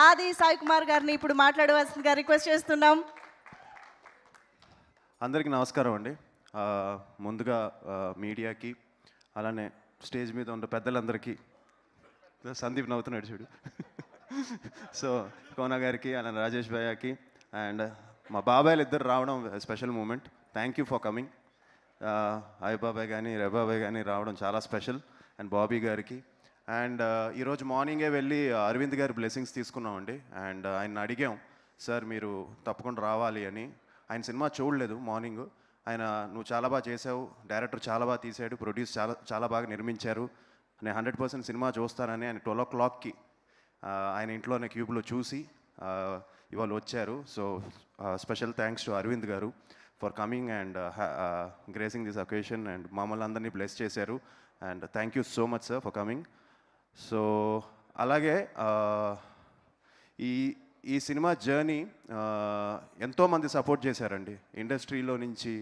ఆది సాయి కుమార్ గారిని ఇప్పుడు మాట్లాడవలసిందిగా రిక్వెస్ట్ చేస్తున్నాం. అందరికీ నమస్కారం అండి. ముందుగా మీడియాకి, అలానే స్టేజ్ మీద ఉన్న పెద్దలందరికీ, సందీప్ నవ్వుతున్నాడు చూడు. సో కోన గారికి, అలానే రాజేష్ భయ్యాకి, అండ్ మా బాబాయ్లు ఇద్దరు రావడం special moment. Thank you for coming. అయ్య బాబాయ్ కానీ బాబాయ్ కానీ రావడం చాలా స్పెషల్. అండ్ బాబీ గారికి. అండ్ ఈరోజు మార్నింగే వెళ్ళి అరవింద్ గారి బ్లెస్సింగ్స్ తీసుకున్నామండి. అండ్ ఆయన అడిగాం, సార్ మీరు తప్పకుండా రావాలి అని. ఆయన సినిమా చూడలేదు మార్నింగ్. ఆయన నువ్వు చాలా బాగా చేసావు, డైరెక్టర్ చాలా బాగా తీసాడు, ప్రొడ్యూస్ చాలా బాగా నిర్మించారు, నేను 100% సినిమా చూస్తానని ఆయన 12 o'clockకి ఆయన ఇంట్లోనే క్యూబ్లో చూసి ఇవాళ వచ్చారు. So special thanks to Arvind గారు for coming and gracing this occasion and మమ్మల్ని అందరినీ బ్లెస్ చేశారు. And thank you so much sir for coming. So అలాగే ఈ సినిమా జర్నీ ఎంతోమంది సపోర్ట్ చేశారండి. ఇండస్ట్రీలో నుంచి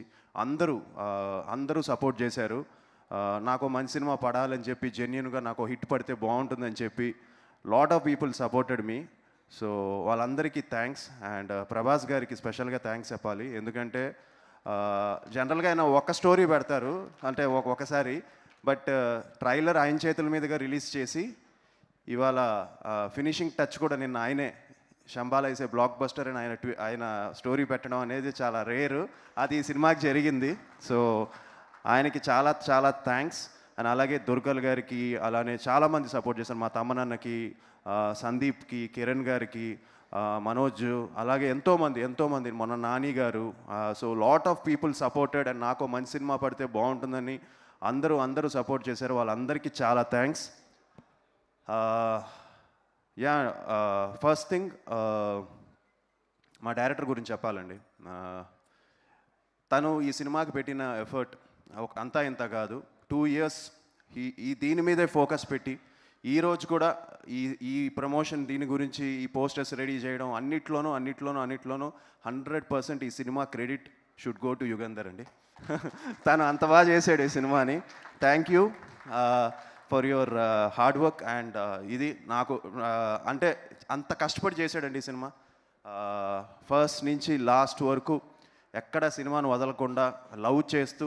అందరూ సపోర్ట్ చేశారు. నాకు మంచి సినిమా పడాలని చెప్పి, జెన్యున్గా నాకు హిట్ పడితే బాగుంటుందని చెప్పి lot of people supported me. So వాళ్ళందరికీ థ్యాంక్స్. అండ్ ప్రభాస్ గారికి స్పెషల్గా థ్యాంక్స్ చెప్పాలి. ఎందుకంటే జనరల్గా ఆయన ఒక స్టోరీ పెడతారు అంటే ఒకసారి, బట్ ట్రైలర్ ఆయన చేతుల మీదుగా రిలీజ్ చేసి ఇవాళ ఫినిషింగ్ టచ్ కూడా నిన్న ఆయనే, శంబాల వేసే బ్లాక్ బస్టర్ అని ఆయన స్టోరీ పెట్టడం అనేది చాలా రేరు. అది ఈ సినిమాకి జరిగింది. సో ఆయనకి చాలా చాలా థ్యాంక్స్. అండ్ అలాగే దుర్గల్ గారికి, అలానే చాలామంది సపోర్ట్ చేశారు. మా తమ్మనన్నకి, సందీప్కి, కిరణ్ గారికి, మనోజ్, అలాగే ఎంతోమంది మొన్న నాని గారు. So lot of people supported. And నాకు మంచి సినిమా పడితే బాగుంటుందని అందరూ సపోర్ట్ చేశారు. వాళ్ళందరికీ చాలా థ్యాంక్స్. ఫస్ట్ థింగ్, మా డైరెక్టర్ గురించి చెప్పాలండి. తను ఈ సినిమాకి పెట్టిన ఎఫర్ట్ అంతా ఇంత కాదు. 2 years దీని మీదే ఫోకస్ పెట్టి ఈరోజు కూడా ఈ ప్రమోషన్, దీని గురించి ఈ పోస్టర్స్ రెడీ చేయడం, అన్నిట్లోనూ 100% ఈ cinema credit should go to Yugandhar అండి. తను అంత బాగా చేశాడు ఈ సినిమాని. Thank you for your hard work. And ఇది నాకు అంటే అంత కష్టపడి చేశాడండి ఈ సినిమా. ఫస్ట్ నుంచి లాస్ట్ వరకు ఎక్కడ సినిమాను వదలకుండా లవ్ చేస్తూ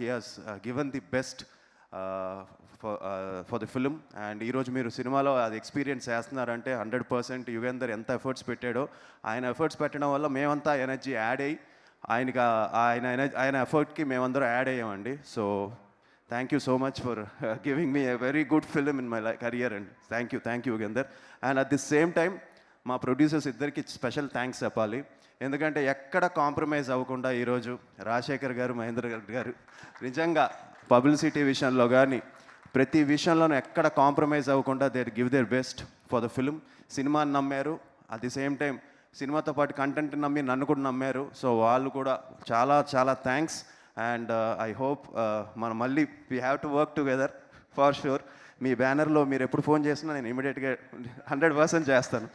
he has given the best for the film. And ఈరోజు మీరు సినిమాలో అది ఎక్స్పీరియన్స్ చేస్తున్నారంటే 100% యుగేందర్ ఎంత ఎఫర్ట్స్ పెట్టాడో, ఆయన ఎఫర్ట్స్ పెట్టడం వల్ల మేమంతా ఎనర్జీ యాడ్ అయ్యి ఆయన ఎఫర్ట్కి మేమందరం యాడ్ అయ్యామండి. So thank you so much for giving me a very good film in my career and thank you Yugender. And at the same time మా ప్రొడ్యూసర్స్ ఇద్దరికి స్పెషల్ థ్యాంక్స్ చెప్పాలి. ఎందుకంటే ఎక్కడ కాంప్రమైజ్ అవ్వకుండా ఈరోజు రాజశేఖర్ గారు, మహేంద్ర గారు నిజంగా పబ్లిసిటీ విషయంలో కానీ ప్రతి విషయంలోనూ ఎక్కడ కాంప్రమైజ్ అవ్వకుండా they give their best for the film. సినిమాని నమ్మారు, అట్ ది సేమ్ టైం సినిమాతో పాటు కంటెంట్ నమ్మి నన్ను కూడా నమ్మారు. సో వాళ్ళు కూడా చాలా చాలా థ్యాంక్స్. అండ్ ఐ హోప్ మనం మళ్ళీ we have to work together for sure. మీ బ్యానర్లో మీరు ఎప్పుడు ఫోన్ చేసినా నేను ఇమీడియట్గా 100% చేస్తాను.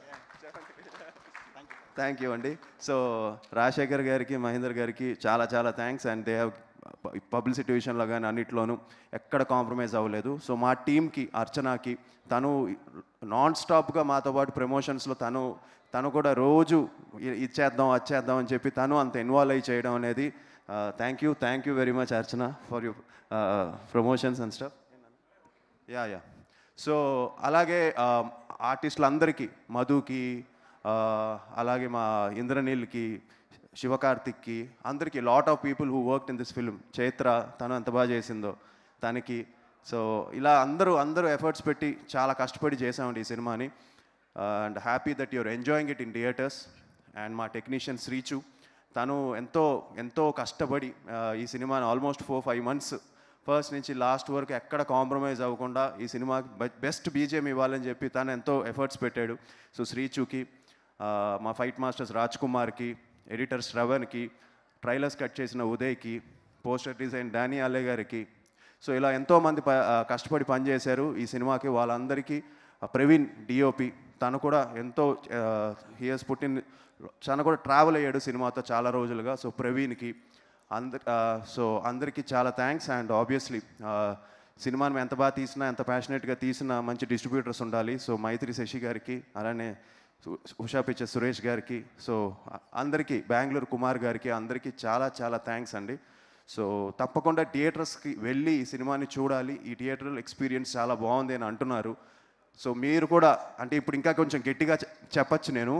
థ్యాంక్ యూ అండి. సో రాజశేఖర్ గారికి, మహేందర్ గారికి చాలా చాలా thanks. And they have publicity విషయంలో కానీ అన్నిట్లోనూ ఎక్కడ కాంప్రమైజ్ అవ్వలేదు. సో మా టీంకి, అర్చనాకి, తను నాన్ స్టాప్గా మాతో పాటు ప్రమోషన్స్లో తను కూడా రోజు ఇచ్చేద్దాం వచ్చేద్దాం అని చెప్పి తను అంత ఇన్వాల్వ్ అయ్యి చేయడం అనేది thank you very much Archana for you promotions and stuff. Yeah so అలాగే ఆర్టిస్టులు అందరికీ, మధుకి, అలాగే మా ఇంద్రనీల్కి, శివకార్తిక్కి, అందరికీ lot of people who worked in this film. Chaitra, తను ఎంత బాగా చేసిందో తనకి. సో ఇలా అందరూ ఎఫర్ట్స్ పెట్టి చాలా కష్టపడి చేసామండి ఈ సినిమాని. And happy that your enjoying it in theatres. And మా టెక్నీషియన్ శ్రీచు, తను ఎంతో కష్టపడి ఈ సినిమాని ఆల్మోస్ట్ 4-5 months ఫస్ట్ నుంచి లాస్ట్ వరకు ఎక్కడ కాంప్రమైజ్ అవ్వకుండా ఈ సినిమాకి బెస్ట్ బీజిఎం ఇవ్వాలని చెప్పి తను ఎంతో ఎఫర్ట్స్ పెట్టాడు. సో శ్రీచుకి, మా ఫైట్ మాస్టర్స్ రాజ్ కుమార్కి, ఎడిటర్ శ్రవణ్కి, ట్రైలర్స్ కట్ చేసిన ఉదయ్కి, పోస్టర్ డిజైన్ డానీ అలే గారికి. సో ఇలా ఎంతోమంది కష్టపడి పనిచేశారు ఈ సినిమాకి. వాళ్ళందరికీ ప్రవీణ్ డిఓపి, తను కూడా ఎంతో హియర్స్ పుట్టిన, తను కూడా ట్రావెల్ అయ్యాడు సినిమాతో చాలా రోజులుగా. సో ప్రవీణ్కి అందరికీ చాలా థ్యాంక్స్. అండ్ ఆబ్వియస్లీ సినిమాని ఎంత బాగా తీసినా, ఎంత ప్యాషనెట్గా తీసినా మంచి డిస్ట్రిబ్యూటర్స్ ఉండాలి. సో మైత్రి శశి గారికి, అలానే ఉషా పిక్చర్ సురేష్ గారికి, సో అందరికీ, బెంగళూరు కుమార్ గారికి, అందరికీ చాలా చాలా థ్యాంక్స్ అండి. సో తప్పకుండా థియేటర్స్కి వెళ్ళి ఈ సినిమాని చూడాలి, ఈ థియేటర్ ఎక్స్పీరియన్స్ చాలా బాగుంది అని అంటున్నారు. సో మీరు కూడా, అంటే ఇప్పుడు ఇంకా కొంచెం గట్టిగా చెప్పచ్చు నేను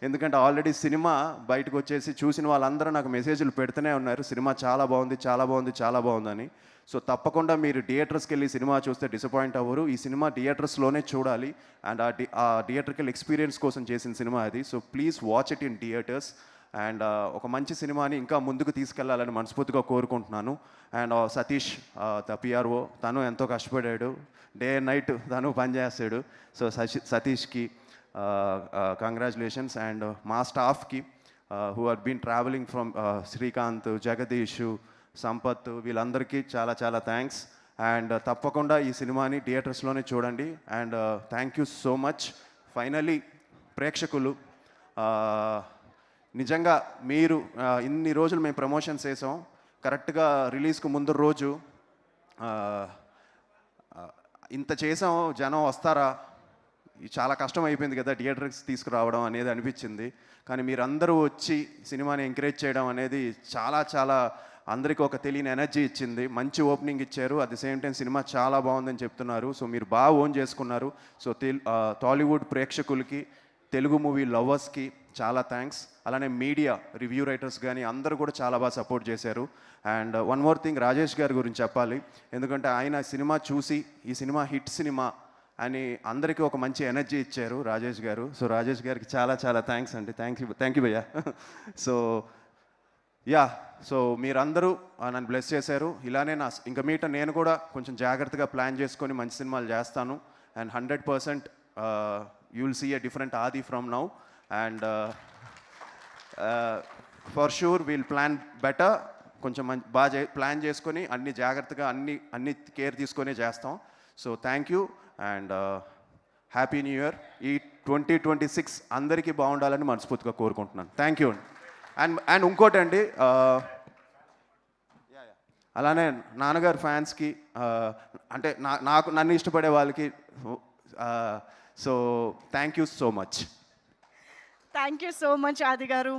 ఎందుకంటే ఆల్రెడీ సినిమా బయటకు వచ్చేసి చూసిన వాళ్ళందరూ నాకు మెసేజ్లు పెడుతూనే ఉన్నారు, సినిమా చాలా బాగుంది, చాలా బాగుంది, చాలా బాగుందని. సో తప్పకుండా మీరు థియేటర్స్కి వెళ్ళి సినిమా చూస్తే డిసప్పాయింట్ అవ్వరు. ఈ సినిమా థియేటర్స్లోనే చూడాలి, అండ్ ఆ థియేటర్కల్ ఎక్స్పీరియన్స్ కోసం చేసిన సినిమా అది. So please watch it in theatres. And ఒక మంచి సినిమాని ఇంకా ముందుకు తీసుకెళ్లాలని మనస్ఫూర్తిగా కోరుకుంటున్నాను. అండ్ సతీష్ ద పిఆర్ఓ, తను ఎంతో కష్టపడాడు, డే అండ్ నైట్ తను పనిచేస్తాడు. So సతీష్కి congratulations. అండ్ మా స్టాఫ్కి who are been travelling from Srikanth, Jagadish, Sampath, వీళ్ళందరికీ చాలా చాలా థ్యాంక్స్. అండ్ తప్పకుండా ఈ సినిమాని థియేటర్స్లోనే చూడండి. And thank you so much. Finally ప్రేక్షకులు, నిజంగా మీరు ఇన్ని రోజులు మేము ప్రమోషన్స్ చేసాం, కరెక్ట్గా రిలీజ్కు ముందు రోజు ఇంత చేసాం, జనం వస్తారా, చాలా కష్టం అయిపోయింది కదా థియేటర్స్ తీసుకురావడం అనేది అనిపించింది. కానీ మీరందరూ వచ్చి సినిమాని ఎంకరేజ్ చేయడం అనేది చాలా చాలా అందరికీ ఒక తెలియని ఎనర్జీ ఇచ్చింది. మంచి ఓపెనింగ్ ఇచ్చారు, at the same time cinema చాలా బాగుందని చెప్తున్నారు. సో మీరు బాగా ఓన్ చేసుకున్నారు. సో టాలీవుడ్ ప్రేక్షకులకి, తెలుగు మూవీ లవర్స్కి చాలా థ్యాంక్స్. అలానే మీడియా, రివ్యూ రైటర్స్ కానీ అందరూ కూడా చాలా బాగా సపోర్ట్ చేశారు. And one more thing, Rajesh గారి గురించి చెప్పాలి. ఎందుకంటే ఆయన సినిమా చూసి ఈ సినిమా హిట్ సినిమా అని అందరికీ ఒక మంచి ఎనర్జీ ఇచ్చారు రాజేష్ గారు. సో రాజేష్ గారికి చాలా చాలా థ్యాంక్స్ అండి. థ్యాంక్ యూ భయ్యా. సో యా, సో మీరందరూ నన్ను బ్లెస్ చేశారు. ఇలానే ఇంకా మీట నేను కూడా కొంచెం జాగ్రత్తగా ప్లాన్ చేసుకొని మంచి సినిమాలు చేస్తాను. And 100% you will see a different Aadi from now. And for sure we'll plan better. కొంచెం బాగా ప్లాన్ చేసుకొని అన్ని జాగ్రత్తగా అన్ని కేర్ తీసుకొని చేస్తాం. So thank you and happy new year. ఈ 2026 అందరికీ బాగుండాలని మనస్ఫూర్తిగా కోరుకుంటున్నాను. Thank you. అండ్ ఇంకోటి అండి, అలానే నాన్నగారు ఫ్యాన్స్కి, అంటే నన్ను ఇష్టపడే వాళ్ళకి, so thank you so much. Thank you so much ఆది గారు.